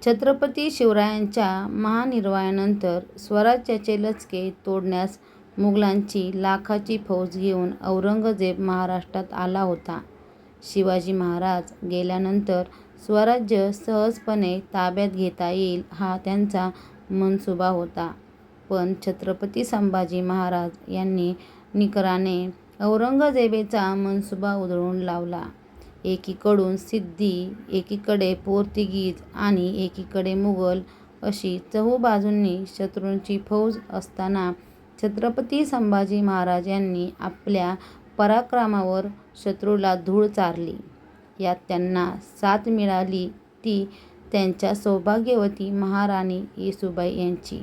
छत्रपती शिवरायांच्या महानिर्वाणानंतर स्वराज्याचे लचके तोडण्यास मुघलांची लाखाची फौज घेऊन औरंगजेब महाराष्ट्रात आला होता. शिवाजी महाराज गेल्यानंतर स्वराज्य सहजपणे ताब्यात घेता येईल हा त्यांचा मनसुबा होता. पण छत्रपती संभाजी महाराज यांनी निकराने औरंगजेबाचा मनसुबा उधळून लावला. एकीकडून सिद्दी, एकीकडे पोर्तुगीज आणि एकीकडे मुघल अशी चहूबाजूंनी शत्रूंची फौज असताना छत्रपती संभाजी महाराज यांनी आपल्या पराक्रमावर शत्रूला धूळ चारली. यात त्यांना साथ मिळाली ती त्यांच्या सौभाग्यवती महाराणी येसूबाई यांची.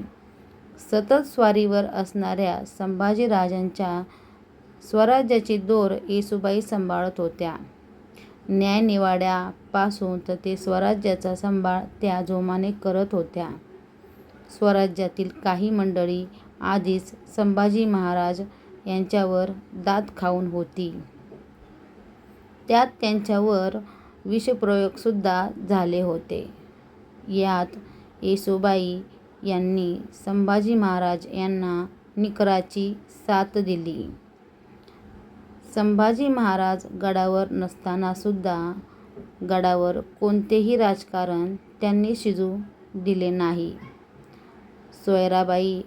सतत स्वारीवर असणाऱ्या संभाजीराजांच्या स्वराज्याची दोर येसूबाई सांभाळत होत्या. न्यायनिवाड्यापासून ते स्वराज्याचा सांभाळ त्या जोमाने करत होत्या. स्वराज्यातील काही मंडळी आधीच संभाजी महाराज यांच्यावर दात खाऊन होती. त्यात त्यांच्यावर विषप्रयोगसुद्धा झाले होते. यात येसूबाई यांनी संभाजी महाराज यांना निकराची साथ दिली. संभाजी महाराज गडावर नसतानासुद्धा गडावर कोणतेही राजकारण त्यांनी शिजू दिले नाही. सोयराबाई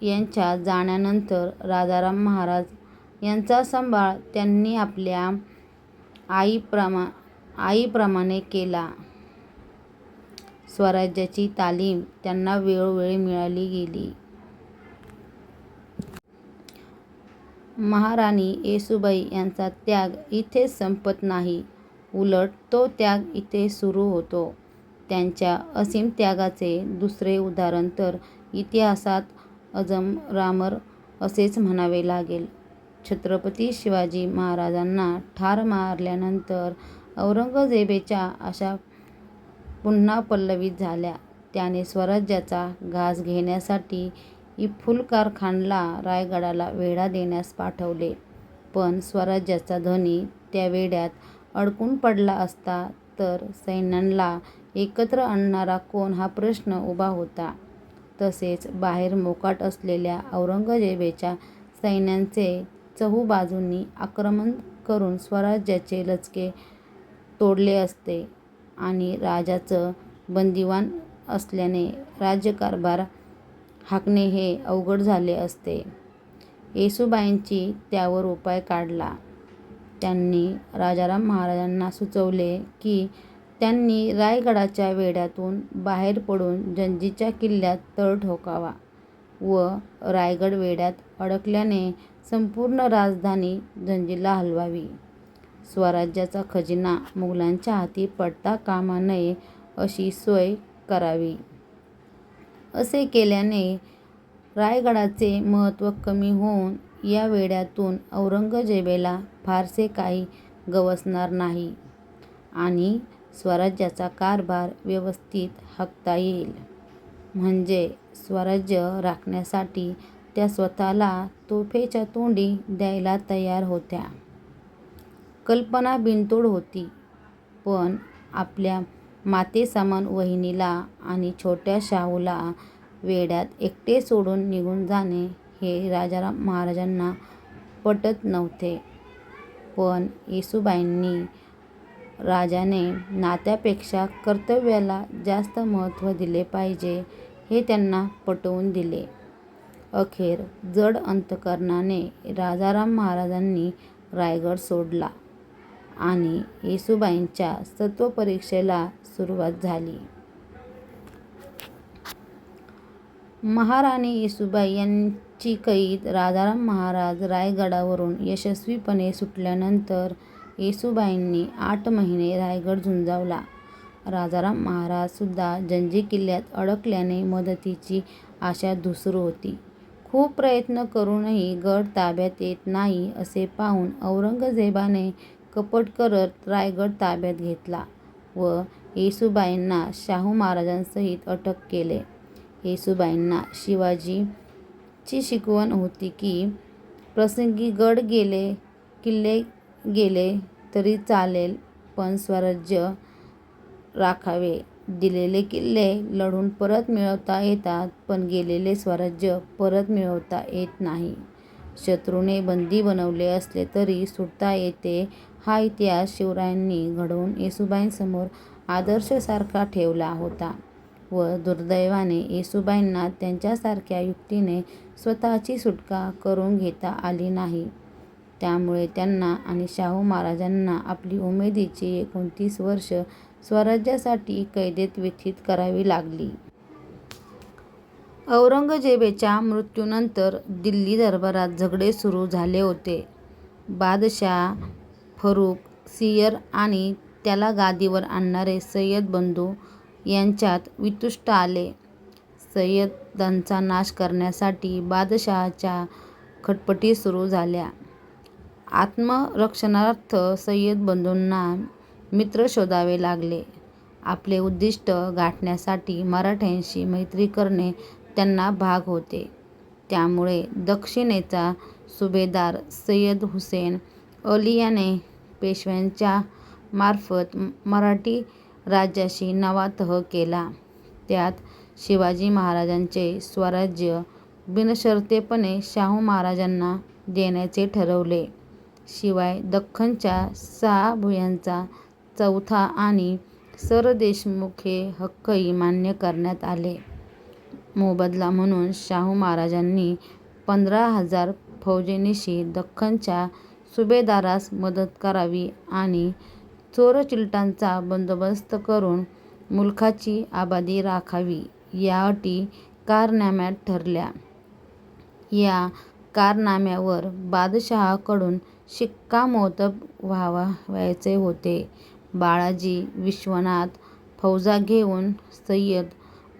यांच्या जाण्यानंतर राजाराम महाराज यांचा सांभाळ त्यांनी आपल्या आईप्रमाणे केला. स्वराज्याची तालीम त्यांना वेळोवेळी मिळाली गेली. महाराणी येसूबाई यांचा त्याग इथेच संपत नाही, उलट तो त्याग इथे सुरू होतो. त्यांच्या असीम त्यागाचे दुसरे उदाहरण तर इतिहासात अजरामर असेच म्हणावे लागेल. छत्रपती शिवाजी महाराजांना ठार मारल्यानंतर औरंगजेबाच्या आशा पुन्हा पल्लवित झाल्या. त्याने स्वराज्याचा घास घेण्यासाठी इफ्तुखार खानला रायगडाला वेढा देण्यास पाठवले. पण स्वराज्याचा धनी त्या वेढ्यात अडकून पडला असता तर सैन्याला एकत्र आणणारा कोण हा प्रश्न उभा होता. तसेच बाहेर मोकाट असलेल्या औरंगजेबाच्या सैन्याचे चहूबाजूंनी आक्रमण करून स्वराज्याचे लचके तोडले असते आणि राजाच बंदिवान असल्याने राज्यकारभार हाकणे हे अवघड झाले असते. येसूबाईंनी त्यावर उपाय काढला. त्यांनी राजाराम महाराजांना सुचवले की त्यांनी रायगडाच्या वेढ्यातून बाहेर पडून जंजीच्या किल्ल्यात तळ ठोकावा व रायगड वेढ्यात अडकल्याने संपूर्ण राजधानी जंजीला हलवावी. स्वराज्याचा खजिना मुघलांच्या हाती पडता कामा नये अशी सोय करावी. असे केल्याने रायगडाचे महत्त्व कमी होऊन या वेढ्यातून औरंगजेबाला फारसे काही गवसणार नाही आणि स्वराज्याचा कारभार व्यवस्थित हाकता येईल. म्हणजे स्वराज्य राखण्यासाठी त्या स्वतःला तोफेच्या तोंडी द्यायला तयार होत्या. कल्पना बिनतोड होती. पण आपल्या मातेसमान वहिनीला आणि छोट्या शाहूला वेढ्यात एकटे सोडून निघून जाणे हे राजाराम महाराजांना पटत नव्हते. पण येसूबाईंनी राजाने नात्यापेक्षा कर्तव्याला जास्त महत्त्व दिले पाहिजे हे त्यांना पटवून दिले. अखेर जड अंतकरणाने राजाराम महाराजांनी रायगड सोडला आणि येसूबाईंच्या सत्त्वपरीक्षेला सुरुवात झाली. महाराणी येसूबाई यांची कैद राजाराम महाराज रायगडावरून यशस्वीपणे सुटल्यानंतर येसूबाईंनी 8 महिने रायगड झुंजावला. राजाराम महाराज सुद्धा जंजी किल्ल्यात अडकल्याने मदतीची आशा धुसर होती. खूप प्रयत्न करूनही गड ताब्यात येत नाही असे पाहून औरंगजेबाने कपट करत रायगड ताब्यात घेतला व येसूबाईंना शाहू महाराजांसहित अटक केले. येसूबाईंना शिवाजीची शिकवण होती की प्रसंगी किल्ले गेले तरी चालेल पण स्वराज्य राखावे. दिलेले किल्ले लढून परत मिळवता येतात, पण गेलेले स्वराज्य परत मिळवता येत नाही. शत्रूने बंदी बनवले असले तरी सुटता येते, हा इतिहास शिवरायांनी घडवून येसूबाईंसमोर आदर्शासारखा ठेवला होता व दुर्दैवाने येसूबाईंना त्यांच्यासारख्या युक्तीने स्वतःची सुटका करून घेता आली नाही. त्यामुळे त्यांना आणि शाहू महाराजांना आपली उमेदीची 29 वर्ष स्वराज्यासाठी कैदेत व्यतीत करावी लागली. औरंगजेबाच्या मृत्यूनंतर दिल्ली दरबारात झगडे सुरू झाले होते. बादशाह फर्रुख सियर आणि त्याला गादीवर आणणारे सय्यद बंधू यांच्यात वितुष्ट आले. सय्यदांचा नाश करण्यासाठी बादशहाच्या खटपटी सुरू झाल्या. आत्मरक्षणार्थ सय्यद बंधूंना मित्र शोधावे लागले. आपले उद्दिष्ट गाठण्यासाठी मराठ्यांशी मैत्री करणे त्यांना भाग होते. त्यामुळे दक्षिणेचा सुभेदार सय्यद हुसेन अली याने पेशव्यांच्या मार्फत मराठी राज्याशी नवा तह केला. त्यात शिवाजी महाराजांचे स्वराज्य बिनशर्तपणे शाहू महाराजांना देण्याचे ठरवले. शिवाय दख्खनच्या 6 भुयांचा 4था आणि सरदेशमुखे हक्कही मान्य करण्यात आले. मोबदला म्हणून शाहू महाराजांनी 15,000 फौजेनिशी दख्खनच्या सुभेदारास मदत करावी आणि चोरचिलटांचा बंदोबस्त करून मुलखाची आबादी राखावी, या अटी करारनाम्यात ठरल्या. या करारनाम्यावर बादशहाकडून शिक्कामोर्तब व्हायचे होते. बाळाजी विश्वनाथ फौजा घेऊन सय्यद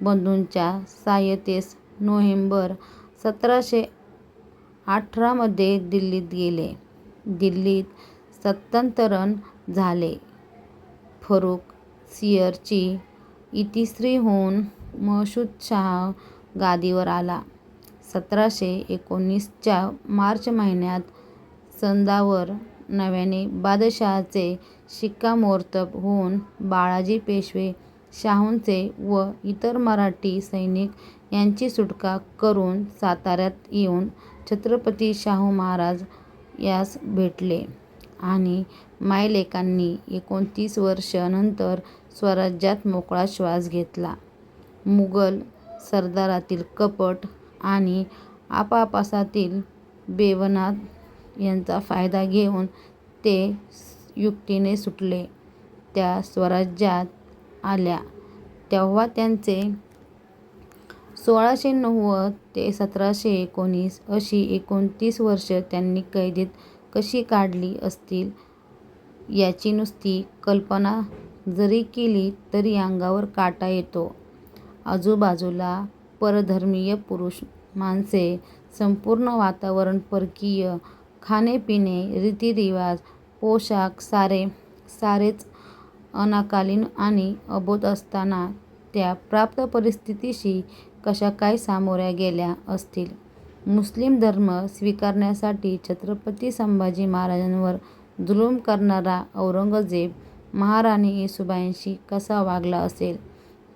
बंधूंच्या सहायतेस नोव्हेंबर 1718 मध्ये दिल्लीत गेले. दिल्लीत सत्तांतरण झाले. फर्रुख सियरची इतिश्री होऊन मशूद शाह गादीवर आला. 1719 च्या मार्च महिन्यात सनदावर नव्याने बादशहाचे शिक्कामोर्तब होऊन बाळाजी पेशवे शाहूंचे व इतर मराठी सैनिक यांची सुटका करून साताऱ्यात येऊन छत्रपती शाहू महाराज यास भेटले आणि मायलेकांनी 29 वर्ष नंतर स्वराज्यात मोकळा श्वास घेतला. मुघल सरदारातील कपट आणि आपापसातील बेबनाव यांचा फायदा घेऊन ते युक्तीने सुटले. त्या स्वराज्यात आल्या तेव्हा त्यांचे 1690 ते 1719 अशी 29 वर्ष त्यांनी कैदेत कशी काढली असतील, याची नुसती कल्पना जरी केली तरी अंगावर काटा येतो. आजूबाजूला परधर्मीय पुरुष माणसे, संपूर्ण वातावरण परकीय, खाणेपिणे, रीतिरिवाज, पोशाख सारेच अनाकालीन आणि अबोध असताना त्या प्राप्त परिस्थितीशी कशा काय सामोऱ्या गेल्या असतील. मुस्लिम धर्म स्वीकारण्यासाठी छत्रपती संभाजी महाराजांवर जुलूम करणारा औरंगजेब महाराणी येसूबाईंशी कसा वागला असेल,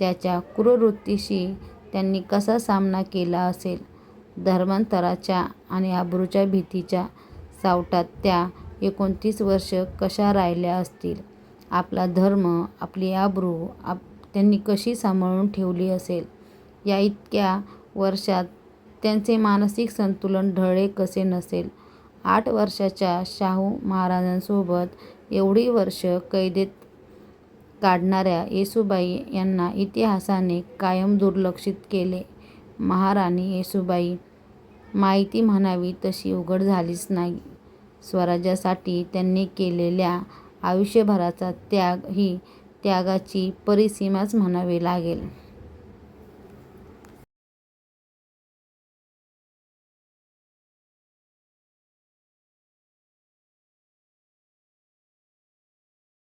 त्याच्या क्रूरवृत्तीशी त्यांनी कसा सामना केला असेल. धर्मांतराच्या आणि अब्रूच्या भीतीच्या सावटात त्या 29 वर्ष कशा राहिल्या असतील. आपला धर्म, आपली आबरू त्यांनी कशी सांभाळून ठेवली असेल. या इतक्या वर्षात त्यांचे मानसिक संतुलन ढळले कसे नसेल. 8 वर्षाच्या शाहू महाराजांसोबत एवढी वर्ष कैदेत काढणाऱ्या येसूबाई यांना इतिहासाने कायम दुर्लक्षित केले. महाराणी येसूबाई माहिती म्हणावी तशी उघड झालीच नाही. स्वराज्यासाठी त्यांनी केलेल्या आयुष्यभराचा त्याग ही त्यागाची परिसीमाच म्हणावी लागेल.